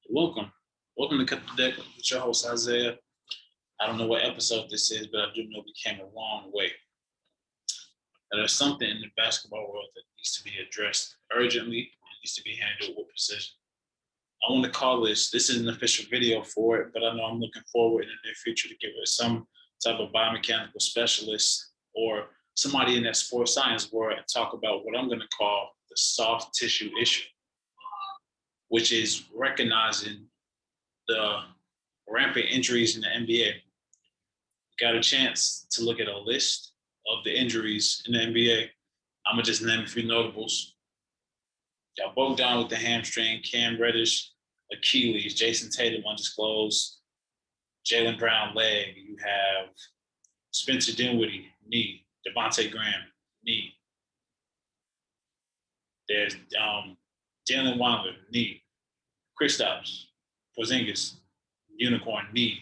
Welcome. Welcome to Cut the Deck with your host, Isaiah. I don't know what episode this is, but I do know we came a long way. Now, there's something in the basketball world that needs to be addressed urgently and needs to be handled with precision. I want to call this is an official video for it, but I know I'm looking forward in the near future to get with some type of biomechanical specialist or somebody in that sports science world and talk about what I'm going to call the soft tissue issue, which is recognizing the rampant injuries in the NBA. Got a chance to look at a list of the injuries in the NBA. I'm gonna just name a few notables. Got both down with the hamstring, Cam Reddish, Achilles, Jason Tatum undisclosed, Jaylen Brown leg. You have Spencer Dinwiddie knee, Devontae Graham knee. There's Jalen Wandler knee, Kristaps Porzingis unicorn knee,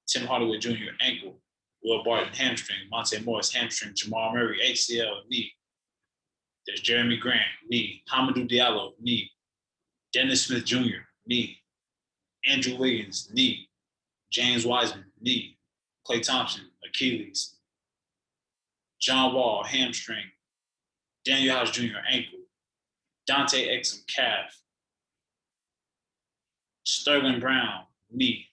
Tim Hardaway Jr. ankle, Will Barton hamstring, Monte Morris hamstring, Jamal Murray ACL knee. There's Jeremy Grant knee, Hamidou Diallo knee, Dennis Smith Jr. knee, Andrew Wiggins knee, James Wiseman knee, Klay Thompson Achilles, John Wall hamstring, Daniel House Jr. ankle, Dante Exum calf, Sterling Brown knee,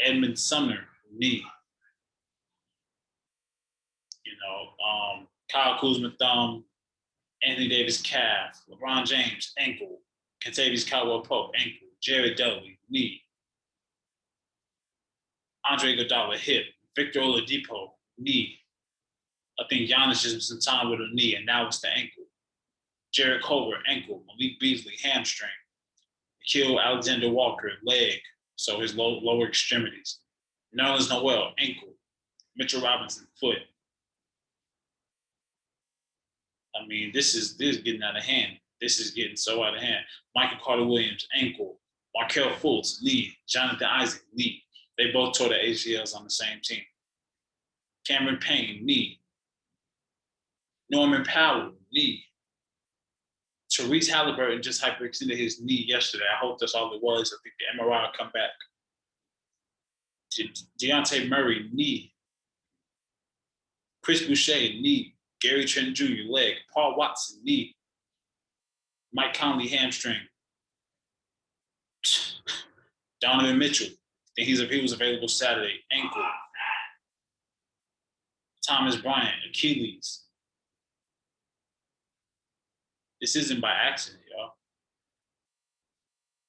Edmund Sumner knee. Kyle Kuzma thumb, Anthony Davis calf, LeBron James ankle, Kentavious Caldwell-Pope ankle, Jared Dudley knee, Andre Iguodala hip, Victor Oladipo knee. I think Giannis just spent some time with a knee, and now it's the ankle. Jared Culver ankle, Malik Beasley hamstring, Nikhil Alexander Walker leg, so his lower extremities. Nerlens Noel ankle, Mitchell Robinson foot. I mean, this is getting out of hand. This is getting so out of hand. Michael Carter-Williams ankle, Markelle Fultz knee, Jonathan Isaac knee. They both tore the ACLs on the same team. Cameron Payne knee, Norman Powell knee. Therese Halliburton just hyperextended his knee yesterday. I hope that's all it was. I think the MRI will come back. Deontay Murray knee, Chris Boucher knee, Gary Trent Jr. leg, Paul Watson knee, Mike Conley hamstring, Donovan Mitchell, I think he was available Saturday, ankle, Thomas Bryant Achilles. This isn't by accident, y'all.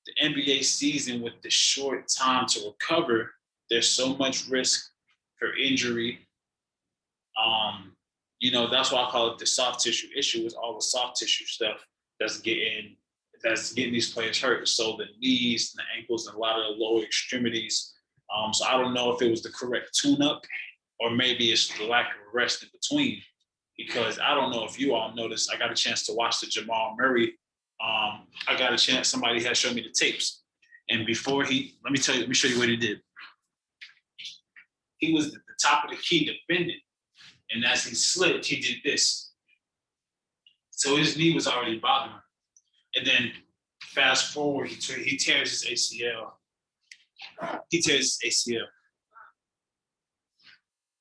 The NBA season, with the short time to recover, there's so much risk for injury. That's why I call it the soft tissue issue, is all the soft tissue stuff that's getting these players hurt. So the knees, the ankles, and a lot of the lower extremities. So I don't know if it was the correct tune-up or maybe it's the lack of rest in between. Because I don't know if you all noticed, I got a chance to watch the Jamal Murray. Somebody had shown me the tapes. And before let me show you what he did. He was at the top of the key defending. And as he slipped, he did this. So his knee was already bothering him. And then fast forward, he tears his ACL.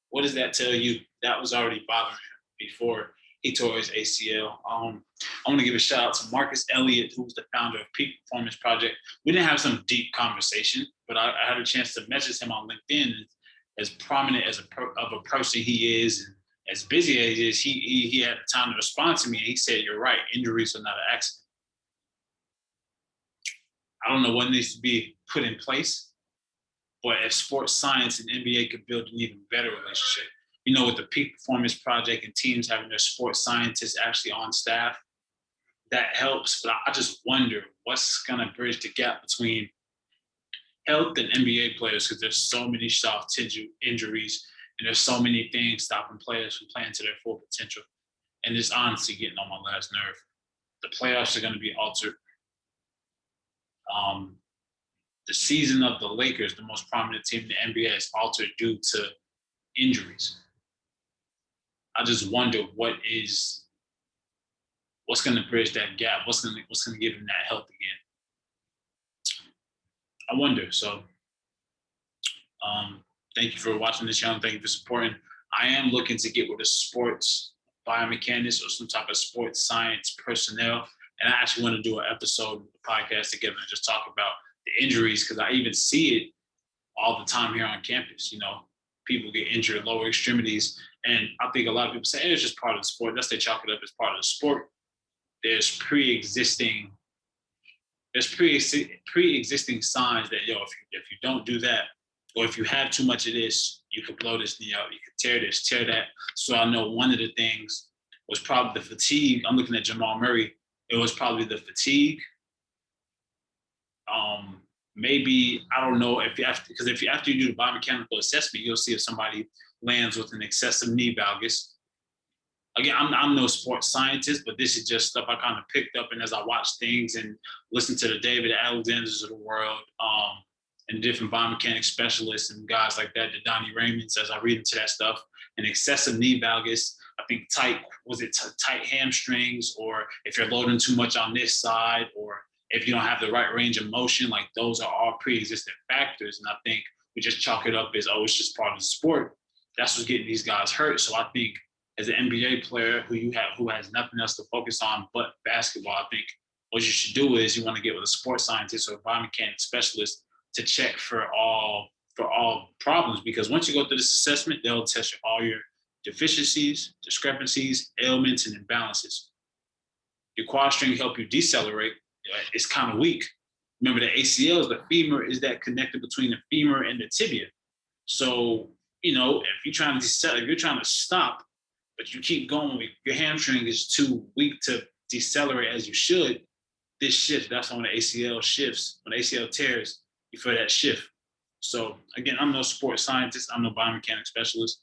What does that tell you? That was already bothering him before he tore his ACL. I want to give a shout out to Marcus Elliott, who's the founder of Peak Performance Project. We didn't have some deep conversation, but I had a chance to message him on LinkedIn. As prominent of a person he is, and as busy as he is, he had the time to respond to me. And he said, "You're right. Injuries are not an accident." I don't know what needs to be put in place, but if sports science and NBA could build an even better relationship, with the Peak Performance Project and teams having their sports scientists actually on staff, that helps. But I just wonder what's going to bridge the gap between health and NBA players, because there's so many soft tissue injuries and there's so many things stopping players from playing to their full potential. And it's honestly getting on my last nerve. The playoffs are going to be altered. The season of the Lakers, the most prominent team in the NBA, is altered due to injuries. I just wonder what is what's going to bridge that gap? What's going to give him that health again? I wonder. So thank you for watching this channel. Thank you for supporting. I am looking to get with a sports biomechanics or some type of sports science personnel. And I actually want to do an episode of the podcast together and just talk about the injuries, because I even see it all the time here on campus. People get injured, lower extremities. And I think a lot of people say, hey, it's just part of the sport. That's, they chalk it up as part of the sport. There's pre-existing signs that, if you don't do that, or if you have too much of this, you could blow this knee out, you could tear this, tear that. So I know one of the things was probably the fatigue. I'm looking at Jamal Murray. It was probably the fatigue. Maybe, I don't know, because after you do the biomechanical assessment, you'll see if somebody lands with an excessive knee valgus. Again, I'm no sports scientist, but this is just stuff I kind of picked up. And as I watch things and listen to the David Alexanders of the world, and different biomechanics specialists and guys like that, the Donnie Raymonds, as I read into that stuff, an excessive knee valgus, I think tight hamstrings, or if you're loading too much on this side, or if you don't have the right range of motion, like those are all pre-existing factors. And I think we just chalk it up as, oh, it's just part of the sport. That's what's getting these guys hurt. So I think as an NBA player who has nothing else to focus on but basketball, I think what you should do is you want to get with a sports scientist or a biomechanics specialist to check for all problems, because once you go through this assessment, they'll test all your deficiencies, discrepancies, ailments, and imbalances. Your quad string help you decelerate. It's kind of weak. Remember, the ACL is the femur, is that connected between the femur and the tibia. So, if you're trying to stop, but you keep going, your hamstring is too weak to decelerate as you should, this shifts. That's when the ACL shifts. When the ACL tears, you feel that shift. So again, I'm no sports scientist. I'm no biomechanics specialist.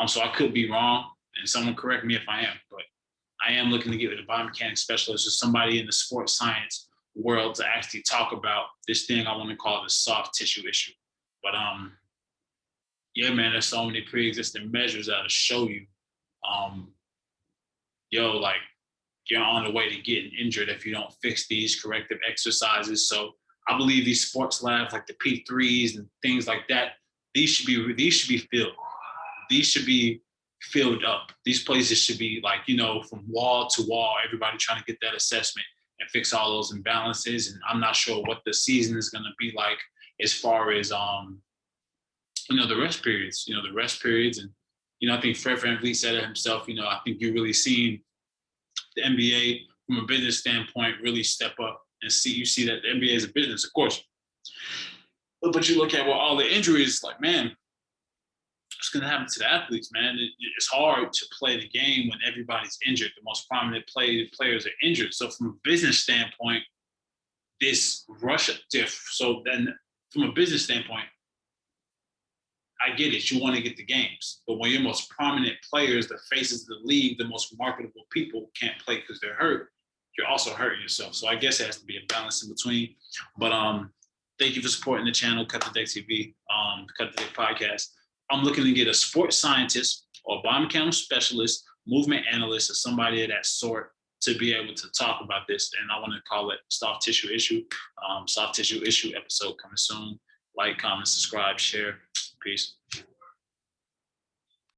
So I could be wrong, and someone correct me if I am, but I am looking to get with a biomechanics specialist or somebody in the sports science world to actually talk about this thing I want to call the soft tissue issue. But yeah, man, there's so many pre-existing measures that'll show you, like you're on the way to getting injured if you don't fix these corrective exercises. So I believe these sports labs, like the P3s and things like that, these should be filled. These should be filled up. These places should be from wall to wall, everybody trying to get that assessment and fix all those imbalances. And I'm not sure what the season is going to be like as far as, the rest periods, And, I think Fred VanVleet said it himself, I think you're really seeing the NBA from a business standpoint really step up and you see that the NBA is a business, of course. But you look at all the injuries, like, man, what's going to happen to the athletes, man? It's hard to play the game when everybody's injured. The most prominent players are injured. So from a business standpoint, this rush so then from a business standpoint, I get it. You want to get the games. But when your most prominent players, the faces of the league, the most marketable people can't play because they're hurt, you're also hurting yourself. So I guess it has to be a balance in between. But thank you for supporting the channel, CutTheDeckTV, Cut the Deck podcast. I'm looking to get a sports scientist or biomechanical specialist, movement analyst, or somebody of that sort to be able to talk about this. And I want to call it soft tissue issue. Soft tissue issue episode coming soon. Like, comment, subscribe, share. Peace.